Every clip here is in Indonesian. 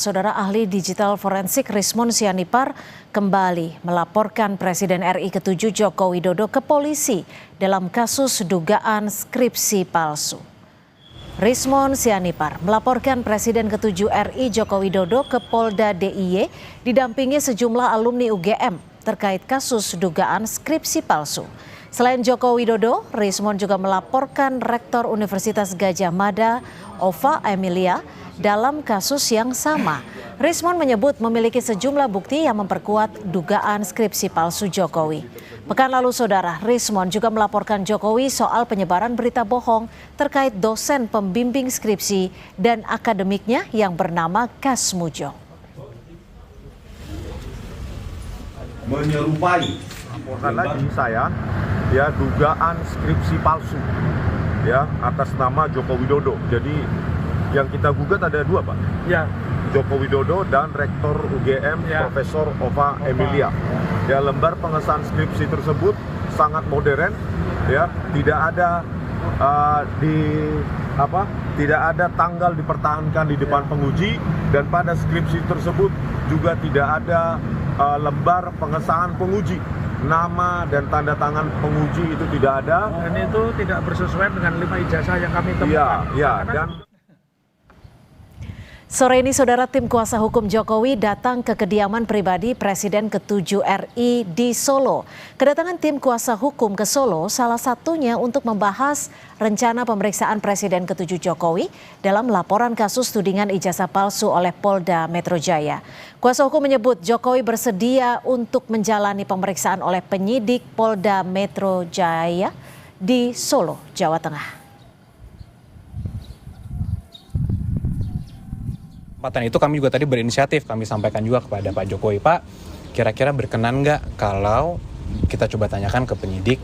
Saudara ahli digital forensik Rismon Sianipar kembali melaporkan Presiden RI ke-7 Joko Widodo ke polisi dalam kasus dugaan skripsi palsu. Rismon Sianipar melaporkan Presiden ke-7 RI Joko Widodo ke Polda DIY didampingi sejumlah alumni UGM terkait kasus dugaan skripsi palsu. Selain Joko Widodo, Rismon juga melaporkan Rektor Universitas Gadjah Mada, Ova Emilia, dalam kasus yang sama. Rismon menyebut memiliki sejumlah bukti yang memperkuat dugaan skripsi palsu Jokowi. Pekan lalu, saudara, Rismon juga melaporkan Jokowi soal penyebaran berita bohong terkait dosen pembimbing skripsi dan akademiknya yang bernama Kasmujo. Menyerupai laporkan lagi saya ya dugaan skripsi palsu ya atas nama Joko Widodo. Jadi yang kita gugat ada dua, Pak. Ya. Joko Widodo dan Rektor UGM Profesor Ova Emilia. Ya, lembar pengesahan skripsi tersebut sangat modern ya, tidak ada tidak ada tanggal dipertahankan di depan penguji, dan pada skripsi tersebut juga tidak ada lembar pengesahan penguji. Nama dan tanda tangan penguji itu tidak ada. Dan itu tidak bersesuaian dengan 5 ijazah yang kami temukan. Sore ini, saudara, tim kuasa hukum Jokowi datang ke kediaman pribadi Presiden ke-7 RI di Solo. Kedatangan tim kuasa hukum ke Solo salah satunya untuk membahas rencana pemeriksaan Presiden ke-7 Jokowi dalam laporan kasus tudingan ijazah palsu oleh Polda Metro Jaya. Kuasa hukum menyebut Jokowi bersedia untuk menjalani pemeriksaan oleh penyidik Polda Metro Jaya di Solo, Jawa Tengah. Kesempatan itu kami juga tadi berinisiatif, kami sampaikan juga kepada Pak Jokowi, Pak, kira-kira berkenan nggak kalau kita coba tanyakan ke penyidik,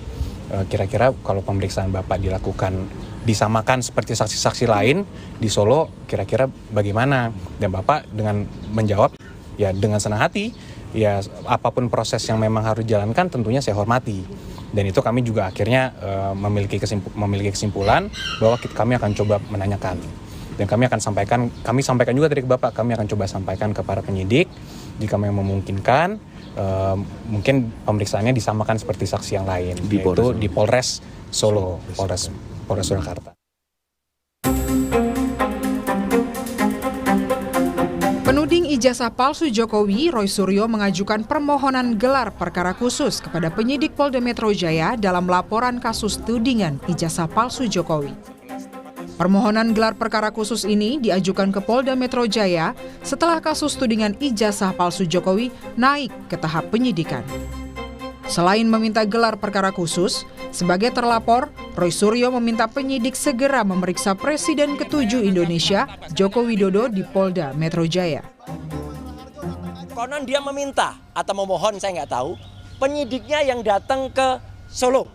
kira-kira kalau pemeriksaan Bapak dilakukan disamakan seperti saksi-saksi lain di Solo, kira-kira bagaimana? Dan Bapak dengan menjawab, ya dengan senang hati, ya apapun proses yang memang harus dijalankan tentunya saya hormati. Dan itu kami juga akhirnya memiliki kesimpulan bahwa kami akan coba menanyakan. Dan kami sampaikan juga dari Bapak, kami akan coba sampaikan ke para penyidik jika memang memungkinkan, mungkin pemeriksaannya disamakan seperti saksi yang lain, yaitu di Polres Solo, Polres Surakarta. Penuding ijazah palsu Jokowi, Roy Suryo mengajukan permohonan gelar perkara khusus kepada penyidik Polda Metro Jaya dalam laporan kasus tudingan ijazah palsu Jokowi. Permohonan gelar perkara khusus ini diajukan ke Polda Metro Jaya setelah kasus tudingan ijazah palsu Jokowi naik ke tahap penyidikan. Selain meminta gelar perkara khusus, sebagai terlapor, Roy Suryo meminta penyidik segera memeriksa Presiden ke-7 Indonesia, Joko Widodo, di Polda Metro Jaya. Konon dia meminta atau memohon, saya nggak tahu, penyidiknya yang datang ke Solo.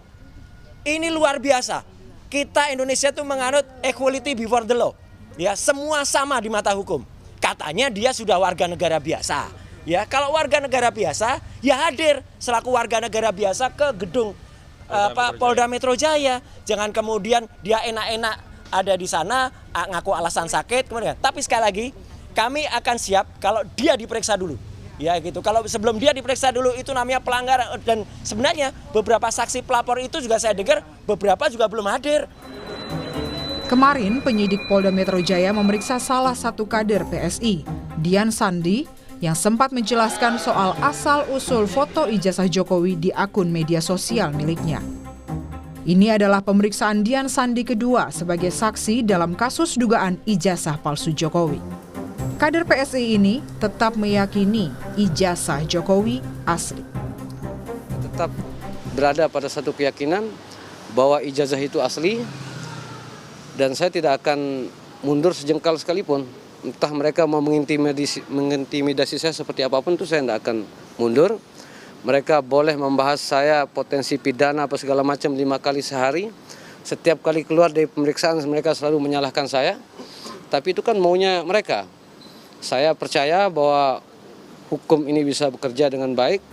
Ini luar biasa. Kita Indonesia itu menganut equality before the law. Ya, semua sama di mata hukum. Katanya dia sudah warga negara biasa. Ya, kalau warga negara biasa, ya hadir selaku warga negara biasa ke gedung Polda Metro Jaya. Jangan kemudian dia enak-enak ada di sana ngaku alasan sakit kemudian. Tapi sekali lagi, kami akan siap kalau dia diperiksa dulu. Ya gitu. Kalau sebelum dia diperiksa dulu itu namanya pelanggaran, dan sebenarnya beberapa saksi pelapor itu juga saya dengar beberapa juga belum hadir. Kemarin penyidik Polda Metro Jaya memeriksa salah satu kader PSI, Dian Sandi, yang sempat menjelaskan soal asal-usul foto ijazah Jokowi di akun media sosial miliknya. Ini adalah pemeriksaan Dian Sandi kedua sebagai saksi dalam kasus dugaan ijazah palsu Jokowi. Kader PSI ini tetap meyakini ijazah Jokowi asli. Tetap berada pada satu keyakinan bahwa ijazah itu asli, dan saya tidak akan mundur sejengkal sekalipun. Entah mereka mau mengintimidasi saya seperti apapun, itu saya tidak akan mundur. Mereka boleh membahas saya potensi pidana apa segala macam 5 kali sehari. Setiap kali keluar dari pemeriksaan mereka selalu menyalahkan saya. Tapi itu kan maunya mereka. Saya percaya bahwa hukum ini bisa bekerja dengan baik.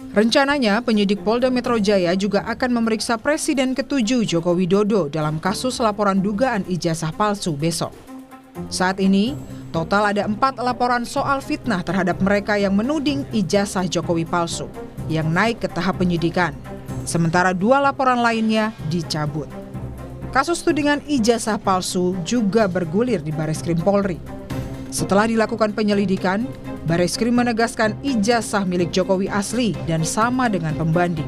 Rencananya penyidik Polda Metro Jaya juga akan memeriksa Presiden ke-7 Joko Widodo dalam kasus laporan dugaan ijazah palsu besok. Saat ini, Total ada 4 laporan soal fitnah terhadap mereka yang menuding ijazah Jokowi palsu yang naik ke tahap penyidikan. Sementara 2 laporan lainnya dicabut. Kasus tudingan ijazah palsu juga bergulir di Bareskrim Polri. Setelah dilakukan penyelidikan, Bareskrim menegaskan ijazah milik Jokowi asli dan sama dengan pembanding.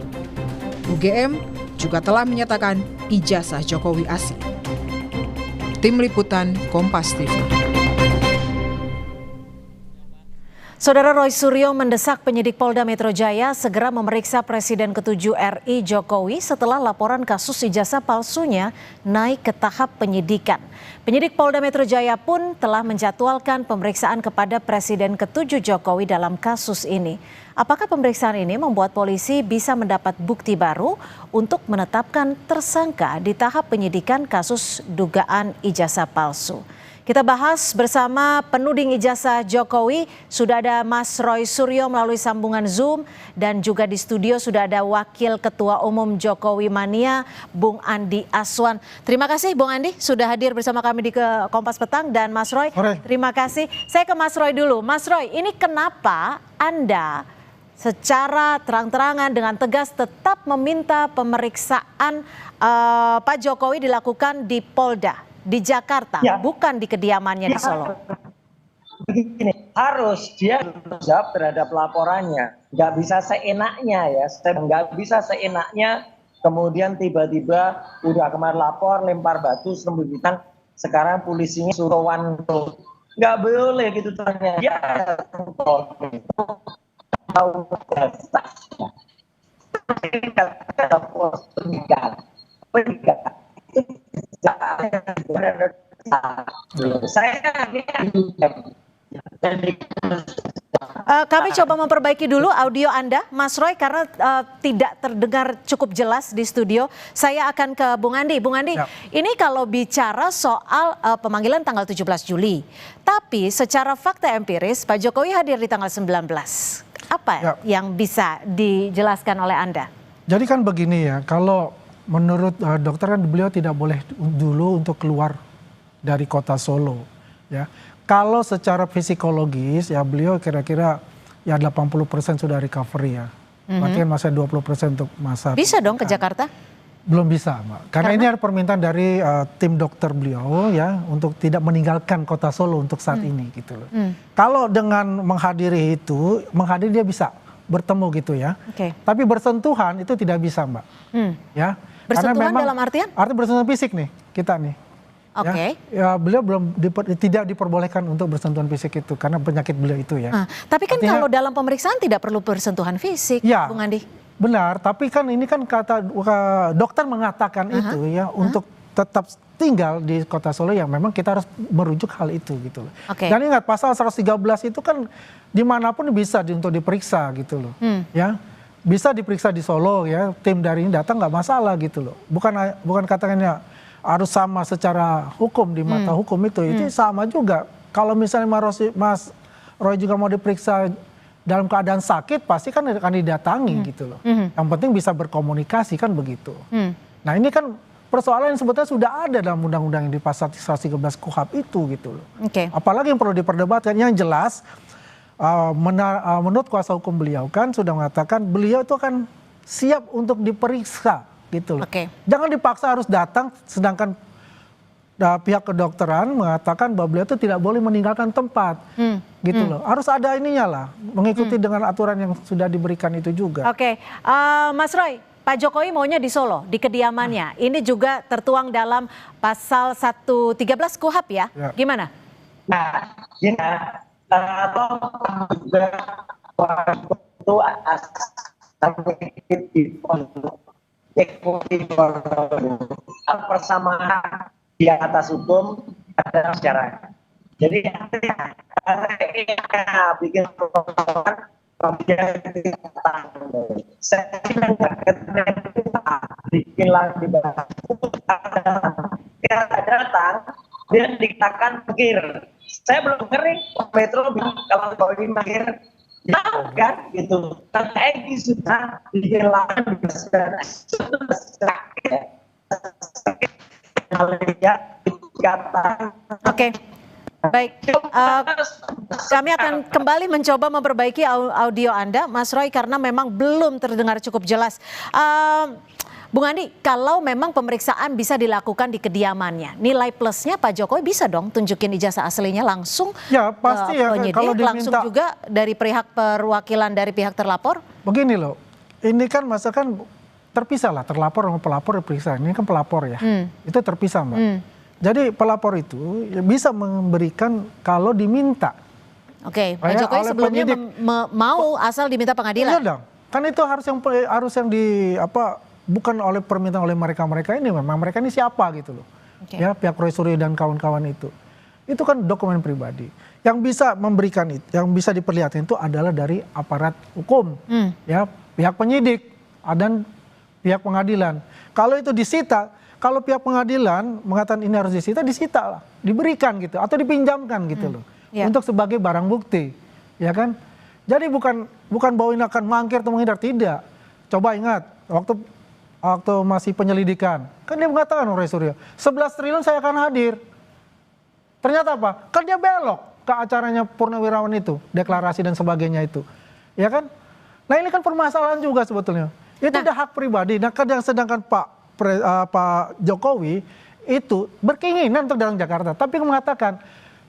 UGM juga telah menyatakan ijazah Jokowi asli. Tim Liputan Kompas TV. Saudara Roy Suryo mendesak penyidik Polda Metro Jaya segera memeriksa Presiden ke-7 RI Jokowi setelah laporan kasus ijazah palsunya naik ke tahap penyidikan. Penyidik Polda Metro Jaya pun telah menjadwalkan pemeriksaan kepada Presiden ke-7 Jokowi dalam kasus ini. Apakah pemeriksaan ini membuat polisi bisa mendapat bukti baru untuk menetapkan tersangka di tahap penyidikan kasus dugaan ijazah palsu? Kita bahas bersama penuding ijazah Jokowi. Sudah ada Mas Roy Suryo melalui sambungan Zoom dan juga di studio sudah ada Wakil Ketua Umum Jokowi Mania, Bung Andi Aswan. Terima kasih Bung Andi sudah hadir bersama kami di Kompas Petang, dan Mas Roy. Terima kasih. Saya ke Mas Roy dulu. Mas Roy, ini kenapa Anda secara terang-terangan dengan tegas tetap meminta pemeriksaan Pak Jokowi dilakukan di Polda di Jakarta, bukan di kediamannya di Solo? Begini, harus dia jawab terhadap laporannya. Nggak bisa seenaknya ya, nggak bisa seenaknya kemudian tiba-tiba udah kemarin lapor, lempar batu, sembunyikan, sekarang polisinya suruh wanto. Nggak boleh gitu caranya. Ya, kami coba memperbaiki dulu audio Anda, Mas Roy, karena tidak terdengar cukup jelas di studio. Saya akan ke Bung Andi. Bung Andi, ini kalau bicara soal pemanggilan tanggal 17 Juli, tapi secara fakta empiris Pak Jokowi hadir di tanggal 19. Apa yang bisa dijelaskan oleh Anda? Jadi kan begini ya, kalau menurut dokter kan beliau tidak boleh dulu untuk keluar dari kota Solo, ya. Kalau secara psikologis ya beliau kira-kira ya 80% sudah recovery ya. Berarti kan masih 20% untuk masa. Bisa dong ke Jakarta? Belum bisa, Mbak. Karena ini ada permintaan dari tim dokter beliau ya untuk tidak meninggalkan kota Solo untuk saat ini gitu loh. Kalau dengan menghadiri dia bisa bertemu gitu ya. Tapi bersentuhan itu tidak bisa, Mbak. Ya. Bersentuhan dalam artian? Artinya bersentuhan fisik nih, kita nih. Ya, beliau tidak diperbolehkan untuk bersentuhan fisik itu karena penyakit beliau itu ya. Tapi kan kalau dalam pemeriksaan tidak perlu bersentuhan fisik, ya, Bung Andi. Benar, tapi kan ini kan kata dokter mengatakan itu ya untuk tetap tinggal di kota Solo yang memang kita harus merujuk hal itu gitu loh. Dan ingat pasal 113 itu kan dimanapun bisa untuk diperiksa gitu loh. Ya. Bisa diperiksa di Solo ya, tim dari ini datang nggak masalah gitu loh. Bukan katakannya harus sama secara hukum di mata hukum itu sama juga. Kalau misalnya Mas Roy juga mau diperiksa dalam keadaan sakit, pasti kan akan didatangi gitu loh. Yang penting bisa berkomunikasi kan begitu. Nah ini kan persoalan yang sebetulnya sudah ada dalam undang-undang yang di pasal 113 KUHP itu gitu loh. Apalagi yang perlu diperdebatkan, yang jelas menurut kuasa hukum beliau kan sudah mengatakan beliau itu akan siap untuk diperiksa gitu loh. Jangan dipaksa harus datang, sedangkan pihak kedokteran mengatakan bahwa beliau itu tidak boleh meninggalkan tempat gitu loh. Harus ada ininya lah, mengikuti dengan aturan yang sudah diberikan itu juga. Mas Roy, Pak Jokowi maunya di Solo, di kediamannya. Ini juga tertuang dalam pasal 113 KUHP ya. Gimana? Nah, persamaan di atas hukum ada masyarakat. Jadi bikin bikin lagi datang dia dikatakan pikir. Saya belum ngeri Metro kalau Jokowi mikir ya kan gitu. Kan Egy sudah dihilangkan Baik, kami akan kembali mencoba memperbaiki audio Anda, Mas Roy, karena memang belum terdengar cukup jelas. Bung Andi, kalau memang pemeriksaan bisa dilakukan di kediamannya, nilai plusnya Pak Jokowi bisa dong tunjukin ijazah aslinya langsung ya, pasti ke ya, penyidik, kalau diminta, langsung juga dari pihak perwakilan dari pihak terlapor? Begini loh, ini kan masa kan terpisah lah, terlapor sama pelapor diperiksa. Ini kan pelapor ya, itu terpisah Mbak. Jadi pelapor itu ya bisa memberikan kalau diminta. Oke, Pak Jokowi sebelumnya mau asal diminta pengadilan. Iya dong, kan itu harus yang di apa, bukan oleh permintaan oleh mereka ini, memang mereka ini siapa gitu loh. Ya, pihak Roy Suryo dan kawan-kawan itu kan dokumen pribadi. Yang bisa memberikan itu, yang bisa diperlihatkan itu adalah dari aparat hukum, ya, pihak penyidik dan pihak pengadilan. Kalau itu disita, kalau pihak pengadilan mengatakan ini harus disita lah, diberikan gitu atau dipinjamkan gitu loh, untuk sebagai barang bukti, ya kan? Jadi bukan bahwa ini akan mangkir atau menghindar, tidak. Coba ingat waktu masih penyelidikan, kan dia mengatakan Roy Suryo 11 triliun saya akan hadir. Ternyata apa? Kan dia belok ke acaranya Purnawirawan itu, deklarasi dan sebagainya itu, ya kan? Nah ini kan permasalahan juga sebetulnya. Itu udah hak pribadi. Nah kadang sedangkan Pak Jokowi itu berkeinginan untuk datang Jakarta, tapi mengatakan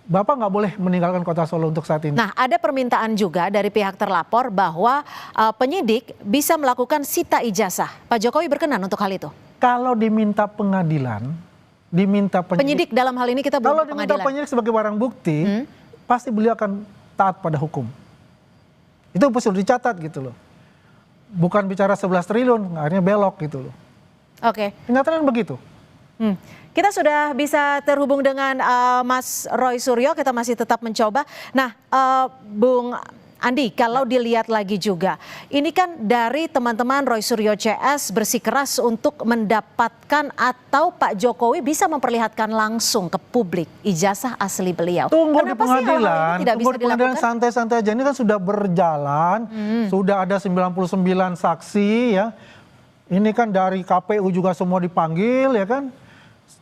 Bapak nggak boleh meninggalkan kota Solo untuk saat ini. Nah, ada permintaan juga dari pihak terlapor bahwa penyidik bisa melakukan sita ijazah. Pak Jokowi berkenan untuk hal itu? Kalau diminta pengadilan, penyidik dalam hal ini kita belum kalau pengadilan. diminta penyidik sebagai barang bukti, pasti beliau akan taat pada hukum. Itu sudah dicatat gitu loh. Bukan bicara 11 triliun, akhirnya belok gitu loh. Oke. Kenyataannya begitu. Kita sudah bisa terhubung dengan Mas Roy Suryo, kita masih tetap mencoba. Nah, Bung Andi, kalau dilihat lagi juga, ini kan dari teman-teman Roy Suryo CS bersikeras untuk mendapatkan atau Pak Jokowi bisa memperlihatkan langsung ke publik ijazah asli beliau. Tunggu Kenapa di pengadilan, tunggu di pengadilan santai-santai aja. Ini kan sudah berjalan, sudah ada 99 saksi ya. Ini kan dari KPU juga semua dipanggil ya kan.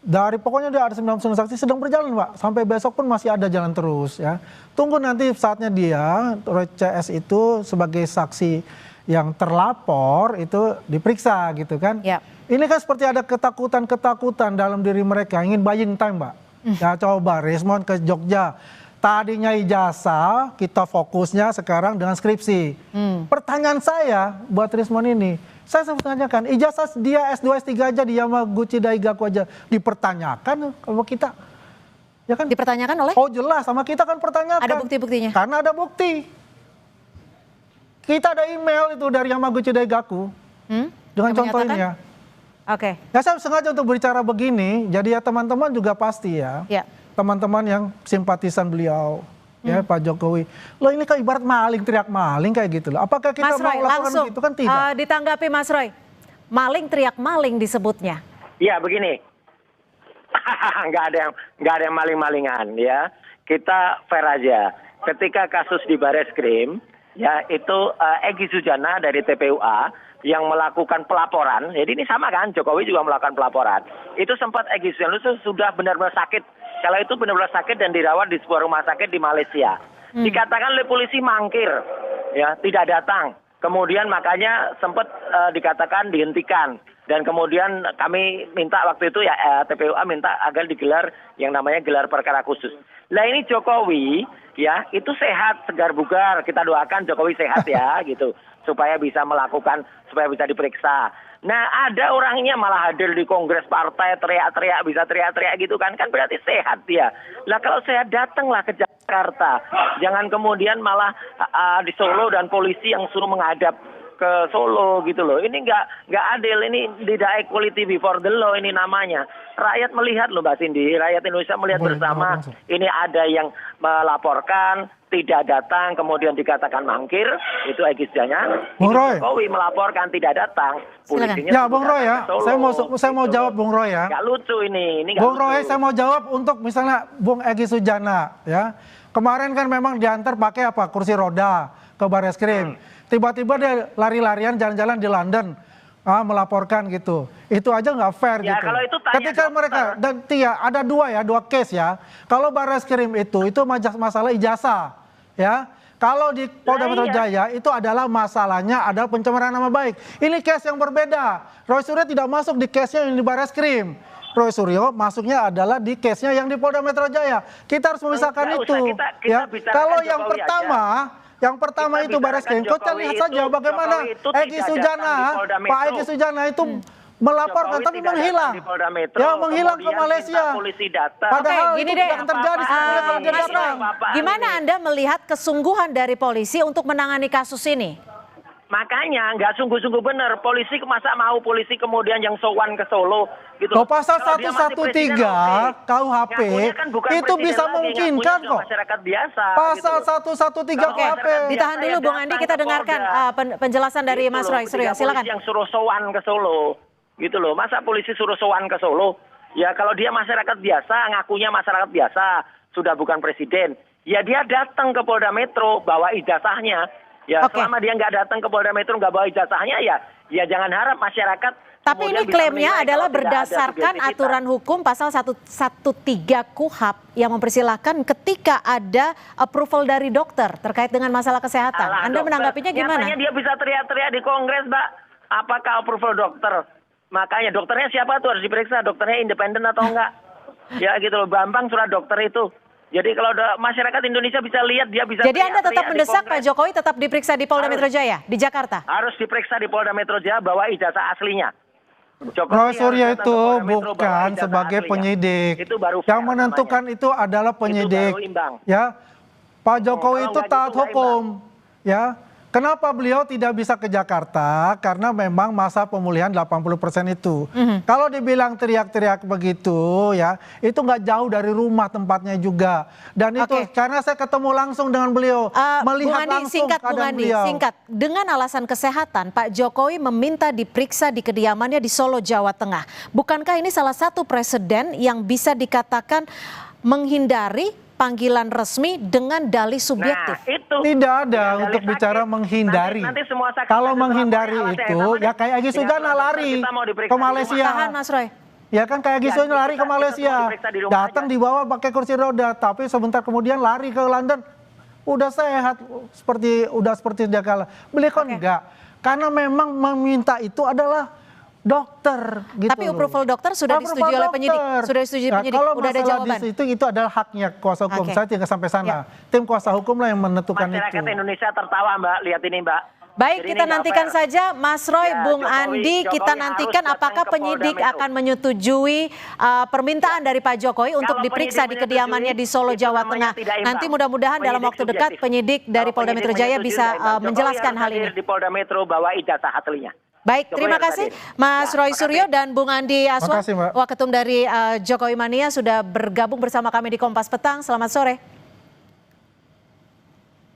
Dari pokoknya dia ada 99 saksi sedang berjalan Pak. Sampai besok pun masih ada jalan terus ya. Tunggu nanti saatnya dia, Roy CS itu sebagai saksi yang terlapor itu diperiksa gitu kan. Ini kan seperti ada ketakutan dalam diri mereka, ingin buying time Mbak. Ya coba Rismon ke Jogja. Tadinya ijazah, kita fokusnya sekarang dengan skripsi. Pertanyaan saya buat Rismon ini, saya tanyakan, ijazah dia S2, S3 aja di Yamaguchi Daigaku aja dipertanyakan kalau kita. Ya kan? Dipertanyakan oleh? Oh jelas, sama kita kan pertanyakan. Ada bukti-buktinya? Karena ada bukti. Kita ada email itu dari Yamaguchi Daigaku. Dengan contoh ini ya. Oke. Ya saya sengaja untuk berbicara begini, jadi ya teman-teman juga pasti ya. Teman-teman yang simpatisan beliau. Ya Pak Jokowi, loh ini kan ibarat maling teriak maling kayak gitu loh. Apakah kita Mas Roy, mau lakukan begitu kan tidak? Ditanggapi Mas Roy, maling teriak maling disebutnya. Iya begini, nggak ada yang maling-malingan ya. Kita fair aja. Ketika kasus di Bareskrim, ya itu Egy Sujana dari TPUA yang melakukan pelaporan. Jadi ini sama kan, Jokowi juga melakukan pelaporan. Itu sempat Egy Sujana itu sudah benar-benar sakit. Kalau itu benar-benar sakit dan dirawat di sebuah rumah sakit di Malaysia. Dikatakan oleh polisi mangkir, ya tidak datang. Kemudian makanya sempat dikatakan dihentikan. Dan kemudian kami minta waktu itu ya TPUA minta agar digelar yang namanya gelar perkara khusus. Nah ini Jokowi ya itu sehat, segar bugar. Kita doakan Jokowi sehat ya gitu. Supaya bisa melakukan, supaya bisa diperiksa. Nah ada orangnya malah hadir di kongres partai teriak-teriak, bisa teriak-teriak gitu kan berarti sehat dia. Nah kalau sehat datanglah ke Jakarta. Jangan kemudian malah di Solo dan polisi yang suruh menghadap ke Solo gitu loh. Ini nggak adil, ini tidak equality before the law ini namanya. Rakyat melihat loh Mbak Cindy, rakyat Indonesia melihat bersama ini ada yang melaporkan, tidak datang, kemudian dikatakan mangkir, itu Egy Sujana. Bung Roy. Jokowi melaporkan tidak datang, polisinya. Ya Bung Roy ya, saya mau jawab Bung Roy ya. Gak lucu ini Bung Roy saya mau jawab untuk misalnya Bung Egy Sujana ya. Kemarin kan memang diantar pakai kursi roda ke Bareskrim. Tiba-tiba dia lari-larian jalan-jalan di London. melaporkan gitu. Itu aja nggak fair Ya, gitu. kalau itu tanya Ketika dokter. mereka dan ada dua case ya. Kalau Barreskrim itu masalah ijazah ya. Kalau di Polda Metro Jaya itu adalah masalahnya adalah pencemaran nama baik. Ini case yang berbeda. Roy Suryo tidak masuk di case-nya yang di Barreskrim. Roy Suryo masuknya adalah di case-nya yang di Polda Metro Jaya. Kita harus memisahkan itu. Ya. Kalau yang pertama itu Barreskrim, kita lihat saja bagaimana Egy Sujana, Pak Egy Sujana itu melaporkan tapi menghilang. Ya, menghilang ke Malaysia. Padahal itu tidak akan terjadi sebenarnya kalau dia datang. Gimana Anda melihat kesungguhan dari polisi untuk menangani kasus ini? Makanya nggak sungguh-sungguh benar. Polisi masa mau polisi kemudian yang sowan ke Solo gitu. Loh, pasal 113 KUHP itu bisa memungkinkan kok. Masyarakat biasa. Pasal 113 KUHP. Ditahan dulu Bung Andi, kita dengarkan penjelasan dari Mas Roy Suryo. Silakan. Yang suruh sowan ke Solo, gitu loh. Masa polisi suruh sowan ke Solo? Ya kalau dia masyarakat biasa, ngakunya masyarakat biasa, sudah bukan presiden. Ya dia datang ke Polda Metro bawa ijazahnya. Ya selama dia nggak datang ke Polda Metro nggak bawa ijazahnya ya jangan harap masyarakat. Tapi ini klaimnya adalah berdasarkan aturan hukum pasal 113 KUHP yang mempersilahkan ketika ada approval dari dokter terkait dengan masalah kesehatan. Anda menanggapinya gimana? Nyatanya dia bisa teriak-teriak di Kongres, Mbak. Apakah approval dokter? Makanya dokternya siapa tuh harus diperiksa, dokternya independen atau enggak? Ya gitu loh, gampang surat dokter itu. Jadi kalau masyarakat Indonesia bisa lihat, dia bisa. Jadi Anda tetap mendesak Pak Jokowi tetap diperiksa di Polda Metro Jaya di Jakarta? Harus diperiksa di Polda Metro Jaya bawa ijazah aslinya. Roy Suryo itu bukan sebagai penyidik. Yang menentukan itu adalah penyidik. Ya, Pak Jokowi itu taat hukum. Ya, kenapa beliau tidak bisa ke Jakarta? Karena memang masa pemulihan 80% itu. Kalau dibilang teriak-teriak begitu ya, itu nggak jauh dari rumah tempatnya juga. Dan itu karena saya ketemu langsung dengan beliau, melihat langsung keadaan beliau. Singkat, dengan alasan kesehatan, Pak Jokowi meminta diperiksa di kediamannya di Solo, Jawa Tengah. Bukankah ini salah satu presiden yang bisa dikatakan menghindari panggilan resmi dengan dalih subjektif? Nah, itu tidak ada untuk bicara menghindari. Kalau menghindari itu ya kayak Egy Sujana lari ke Malaysia. Tahan Mas Roy. Ya kan kayak Egy Sujana lari ke Malaysia. Datang dibawa pakai kursi roda, tapi sebentar kemudian lari ke London. Udah sehat seperti dia kala. Beliau kan enggak. Karena memang meminta itu adalah dokter gitu. Tapi approval dokter sudah disetujui oleh penyidik. Sudah disetujui penyidik. Kalau udah ada jawaban. Itu adalah haknya kuasa hukum. Saya tidak sampai sana. Tim kuasa hukum lah yang menentukan itu. Masyarakat Indonesia tertawa, Mbak. Lihat ini, Mbak. Baik, kita nantikan saja Mas Roy, Bung Andi, kita nantikan apakah penyidik akan menyetujui permintaan dari Pak Jokowi untuk diperiksa di kediamannya di Solo, Jawa Tengah. Nanti mudah-mudahan dalam waktu dekat penyidik dari Polda Metro Jaya bisa menjelaskan hal ini. Di Polda Metro bawa ijazah aslinya. Baik, terima kasih Mas Roy Suryo dan Bung Andi Aswan, Waketum dari Jokowi Mania sudah bergabung bersama kami di Kompas Petang. Selamat sore.